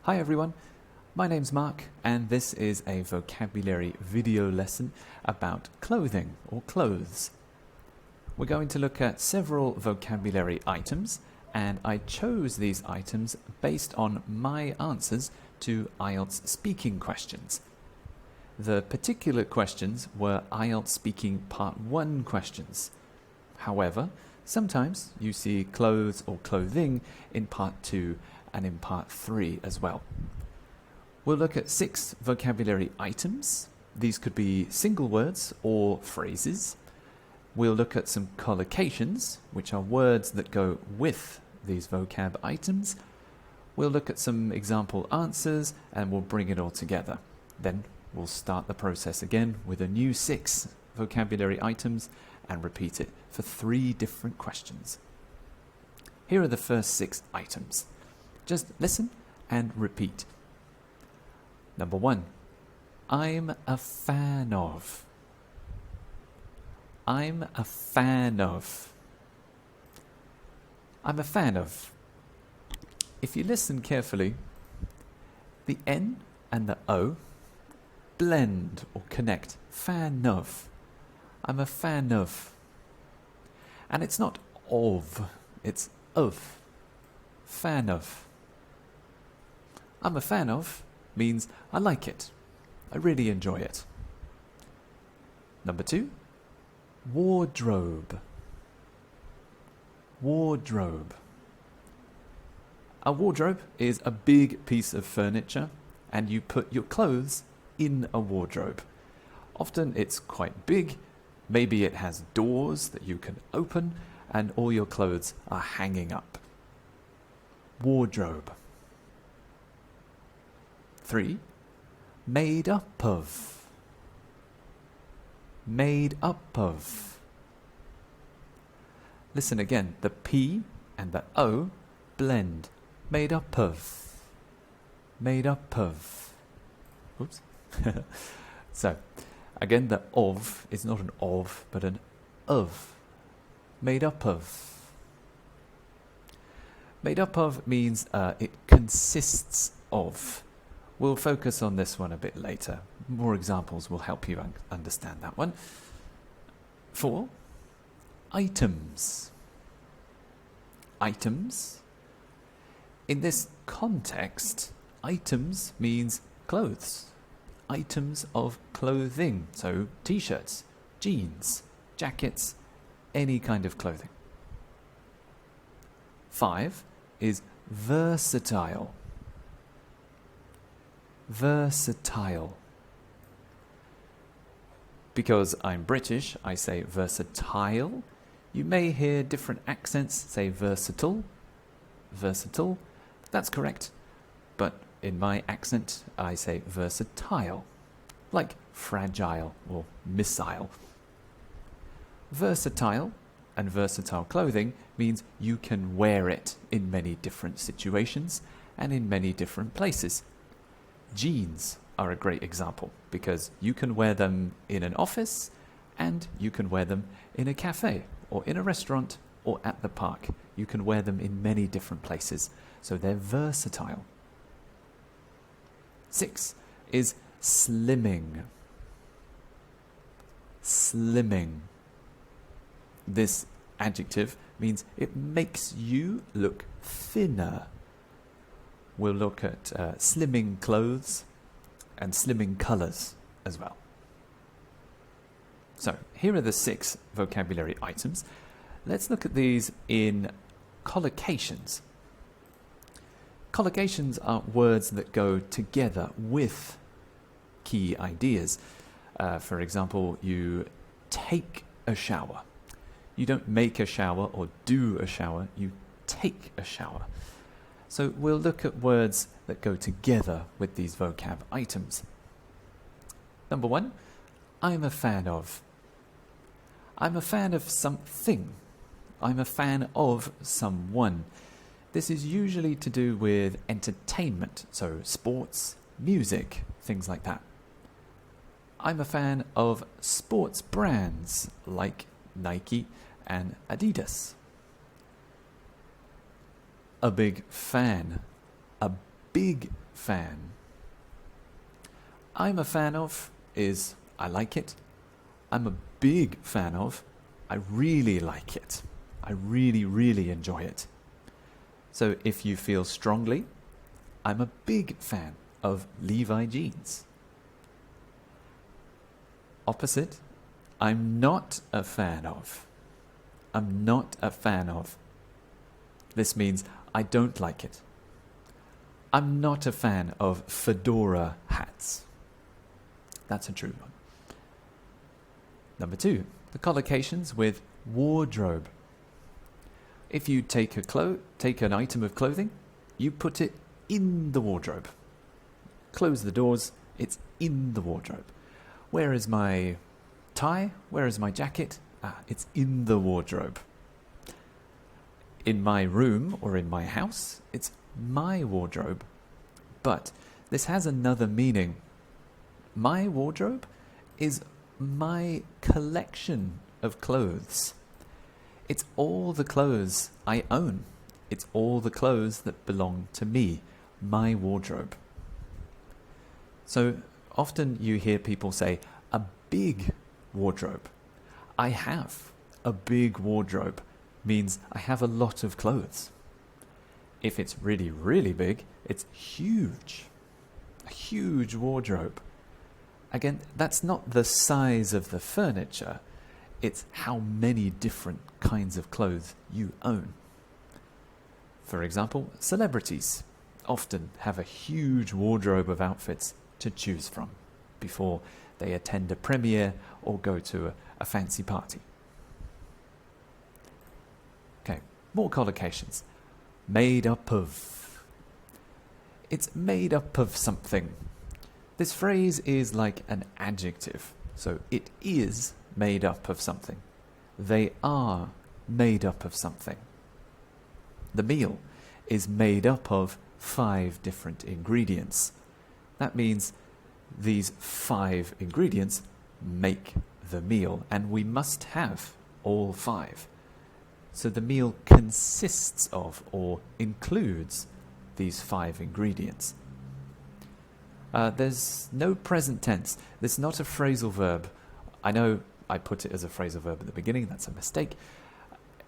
Hi everyone, my name's Mark and this is a vocabulary video lesson about clothing or clothes. We're going to look at several vocabulary items and I chose these items based on my answers to IELTS speaking questions. The particular questions were IELTS speaking part 1 questions. However, sometimes you see clothes or clothing in part 2 and in part 3 as well. We'll look at 6 vocabulary items. These could be single words or phrases. We'll look at some collocations, which are words that go with these vocab items. We'll look at some example answers and we'll bring it all together. Then we'll start the process again with a new 6 vocabulary items and repeat it for 3 different questions. Here are the first 6 items. Just listen and repeat. Number 1. I'm a fan of. I'm a fan of. I'm a fan of. If you listen carefully, the N and the O blend or connect. Fan of. I'm a fan of. And it's not of, it's of. Fan of. I'm a fan of means I like it. I really enjoy it. Number 2, wardrobe. Wardrobe. A wardrobe is a big piece of furniture and you put your clothes in a wardrobe. Often it's quite big. Maybe it has doors that you can open and all your clothes are hanging up. Wardrobe. 3. Made up of. Made up of. Listen again. The P and the O blend. Made up of. Made up of. Oops. So, again, the of is not an of, but an of. Made up of. Made up of means it consists of. We'll focus on this one a bit later. More examples will help you understand that one. 4. Items. Items. In this context, items means clothes. Items of clothing. So t-shirts, jeans, jackets, any kind of clothing. 5 is versatile. Versatile. Because I'm British, I say versatile. You may hear different accents say versatile. Versatile. That's correct. But in my accent, I say versatile. Like fragile or missile. Versatile and versatile clothing means you can wear it in many different situations and in many different places. Jeans are a great example because you can wear them in an office and you can wear them in a cafe or in a restaurant or at the park. You can wear them in many different places, so they're versatile. 6 is slimming. Slimming. This adjective means it makes you look thinner. We'll look at slimming clothes and slimming colours as well. So here are the 6 vocabulary items. Let's look at these in collocations. Collocations are words that go together with key ideas. For example, you take a shower. You don't make a shower or do a shower, you take a shower. So we'll look at words that go together with these vocab items. Number 1, I'm a fan of. I'm a fan of something. I'm a fan of someone. This is usually to do with entertainment, so sports, music, things like that. I'm a fan of sports brands like Nike and Adidas. A big fan. A big fan. I'm a fan of is I like it. I'm a big fan of, I really like it. I really, really enjoy it. So if you feel strongly, I'm a big fan of Levi jeans. Opposite, I'm not a fan of. I'm not a fan of. This means I don't like it. I'm not a fan of fedora hats. That's a true one. Number 2, the collocations with wardrobe. If you take an item of clothing, you put it in the wardrobe. Close the doors, it's in the wardrobe. Where is my tie? Where is my jacket? It's in the wardrobe. In my room or in my house, it's my wardrobe. But this has another meaning. My wardrobe is my collection of clothes. It's all the clothes I own. It's all the clothes that belong to me, my wardrobe. So often you hear people say, a big wardrobe. I have a big wardrobe means I have a lot of clothes. If it's really, really big, it's huge. A huge wardrobe. Again, that's not the size of the furniture. It's how many different kinds of clothes you own. For example, celebrities often have a huge wardrobe of outfits to choose from before they attend a premiere or go to a fancy party. Okay, more collocations. Made up of. It's made up of something. This phrase is like an adjective, so it is made up of something. They are made up of something. The meal is made up of 5 different ingredients. That means these 5 ingredients make the meal, and we must have all 5. So the meal consists of or includes these 5 ingredients. There's no present tense. This is not a phrasal verb. I know I put it as a phrasal verb at the beginning. That's a mistake.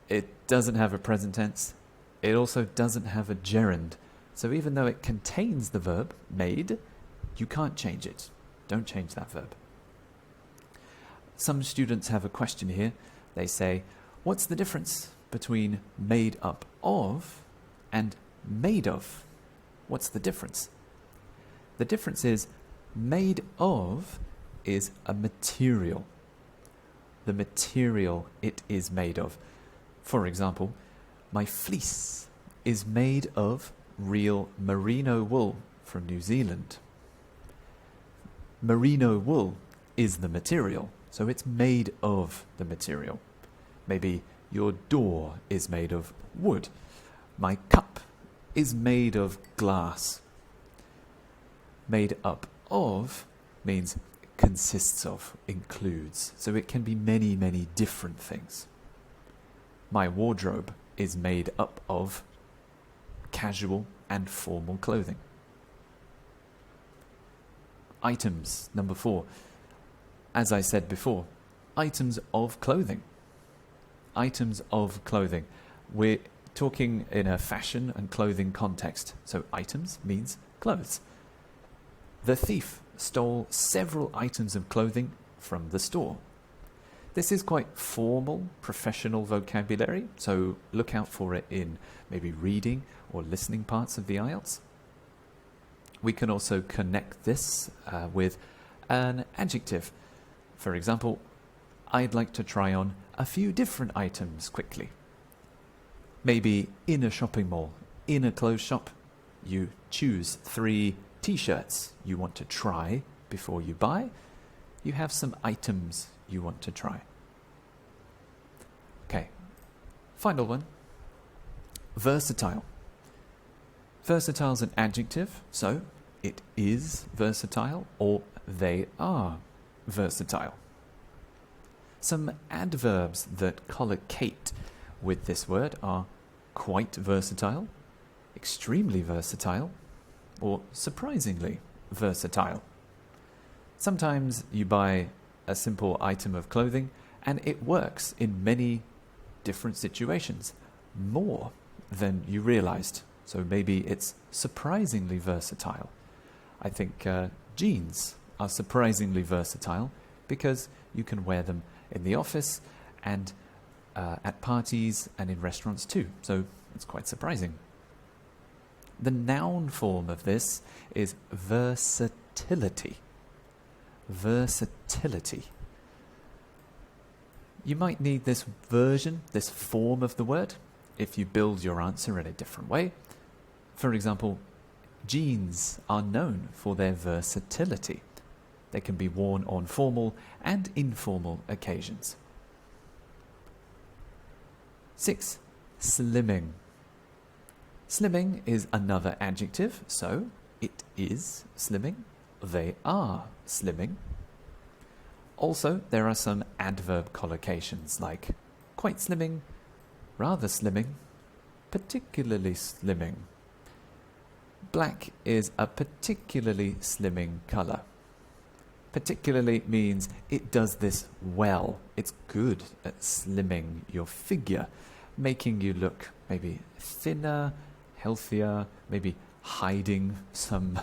It doesn't have a present tense. It also doesn't have a gerund. So even though it contains the verb made, you can't change it. Don't change that verb. Some students have a question here. They say, what's the difference between made up of and made of? What's the difference? The difference is made of is a material. The material it is made of. For example, my fleece is made of real merino wool from New Zealand. Merino wool is the material, so it's made of the material. Maybe your door is made of wood. My cup is made of glass. Made up of means consists of, includes. So it can be many, many different things. My wardrobe is made up of casual and formal clothing. Items, number 4. As I said before, items of clothing. Items of clothing. We're talking in a fashion and clothing context. So items means clothes. The thief stole several items of clothing from the store. This is quite formal, professional vocabulary, so look out for it in maybe reading or listening parts of the IELTS. We can also connect this with an adjective. For example, I'd like to try on a few different items quickly. Maybe in a shopping mall, in a clothes shop, you choose 3 t-shirts you want to try before you buy. You have some items you want to try. Okay, final one. Versatile. Versatile is an adjective, so it is versatile or they are versatile. Some adverbs that collocate with this word are quite versatile, extremely versatile, or surprisingly versatile. Sometimes you buy a simple item of clothing and it works in many different situations, more than you realized. So maybe it's surprisingly versatile. I think jeans are surprisingly versatile because you can wear them in the office and at parties and in restaurants too. So it's quite surprising. The noun form of this is versatility. Versatility. You might need this version, this form of the word, if you build your answer in a different way. For example, jeans are known for their versatility. They can be worn on formal and informal occasions. 6. Slimming. Slimming is another adjective, so it is slimming. They are slimming. Also, there are some adverb collocations like quite slimming, rather slimming, particularly slimming. Black is a particularly slimming color. Particularly means it does this well. It's good at slimming your figure, making you look maybe thinner, healthier, maybe hiding some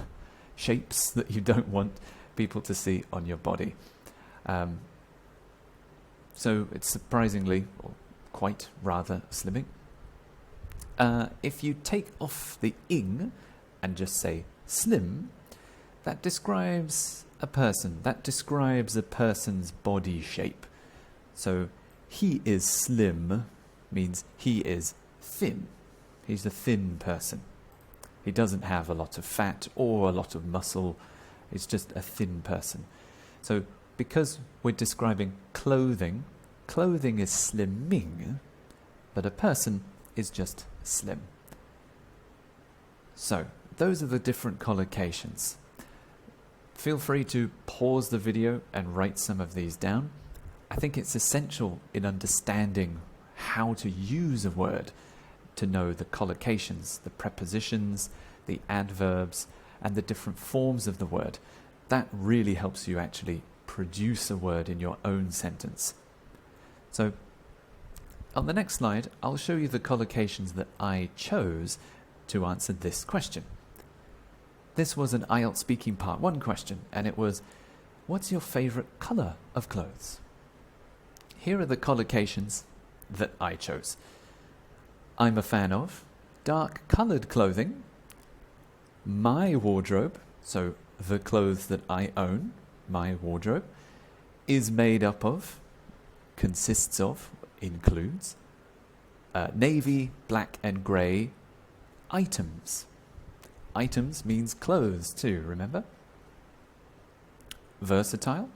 shapes that you don't want people to see on your body. So it's surprisingly, or quite rather, slimming. If you take off the ing and just say slim, that describes a person. That describes a person's body shape. So he is slim means he is thin. He's a thin person. He doesn't have a lot of fat or a lot of muscle. It's just a thin person. So because we're describing clothing, clothing is slimming, but a person is just slim. So those are the different collocations. Feel free to pause the video and write some of these down. I think it's essential in understanding how to use a word to know the collocations, the prepositions, the adverbs, and the different forms of the word. That really helps you actually produce a word in your own sentence. So on the next slide, I'll show you the collocations that I chose to answer this question. This was an IELTS Speaking Part 1 question, and it was, what's your favorite color of clothes? Here are the collocations that I chose. I'm a fan of dark colored clothing. My wardrobe, so the clothes that I own, my wardrobe, is made up of, consists of, includes, navy, black and grey items. Items means clothes too, remember? Versatile.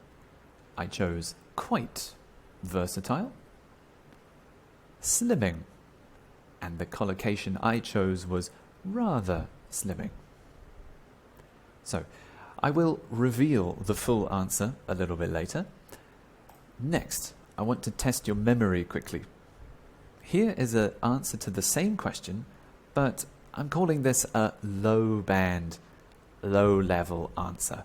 I chose quite versatile. Slimming. And the collocation I chose was rather slimming. So, I will reveal the full answer a little bit later. Next, I want to test your memory quickly. Here is an answer to the same question, but I'm calling this a low band, low level answer.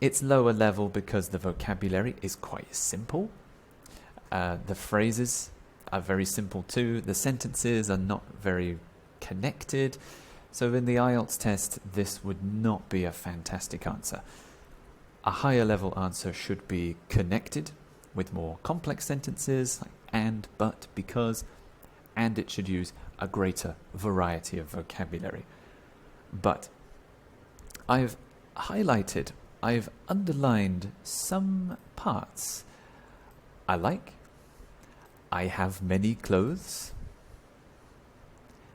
It's lower level because the vocabulary is quite simple. The phrases are very simple too. The sentences are not very connected. So in the IELTS test, this would not be a fantastic answer. A higher level answer should be connected with more complex sentences like and, but, because, and it should use a greater variety of vocabulary. But I've highlighted, I've underlined some parts. I like, I have many clothes,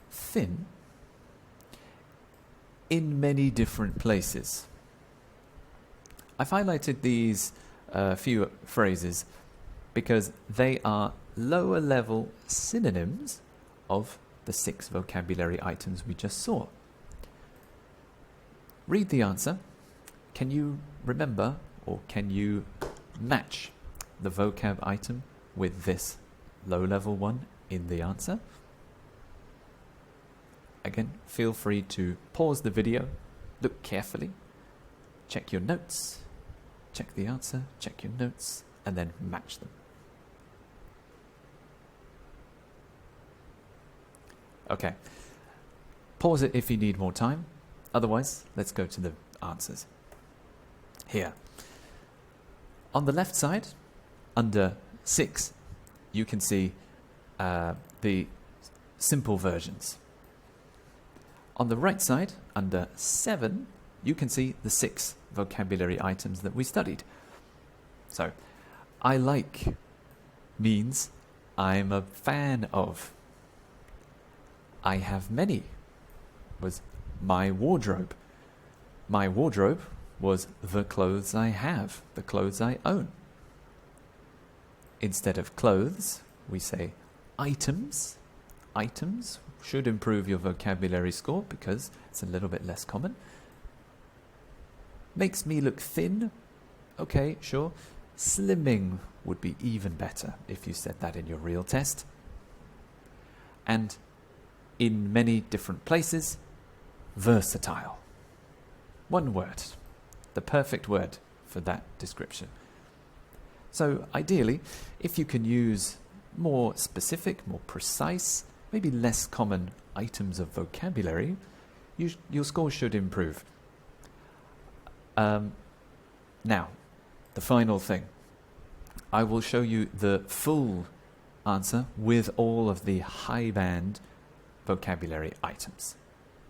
thin, in many different places. I've highlighted these few phrases because they are lower level synonyms of the 6 vocabulary items we just saw. Read the answer. Can you remember or can you match the vocab item with this low level one in the answer? Again, feel free to pause the video, look carefully, check your notes, check the answer, check your notes, and then match them. Okay, pause it if you need more time. Otherwise, let's go to the answers. Here. On the left side, under 6, you can see the simple versions. On the right side, under 7, you can see the 6 vocabulary items that we studied. So, I like means I'm a fan of. I have many was my wardrobe. My wardrobe was the clothes I have, the clothes I own. Instead of clothes, we say items. Items should improve your vocabulary score because it's a little bit less common. Makes me look thin. Okay, sure. Slimming would be even better if you said that in your real test. And in many different places, versatile. One word, the perfect word for that description. So ideally, if you can use more specific, more precise, maybe less common items of vocabulary, your score should improve. Now, the final thing. I will show you the full answer with all of the high band vocabulary items.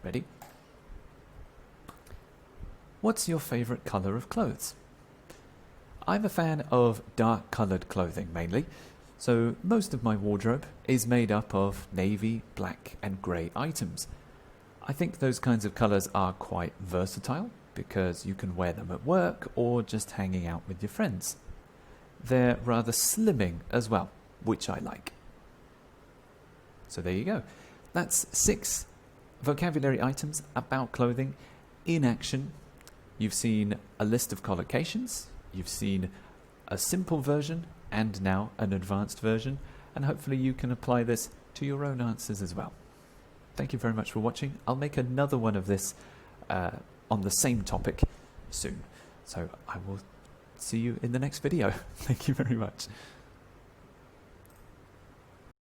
Ready? What's your favorite color of clothes? I'm a fan of dark colored clothing mainly, so most of my wardrobe is made up of navy, black and grey items. I think those kinds of colors are quite versatile because you can wear them at work or just hanging out with your friends. They're rather slimming as well, which I like. So there you go. That's 6 vocabulary items about clothing in action. You've seen a list of collocations, you've seen a simple version and now an advanced version, and hopefully you can apply this to your own answers as well. Thank you very much for watching. I'll make another one of this on the same topic soon. So I will see you in the next video. Thank you very much.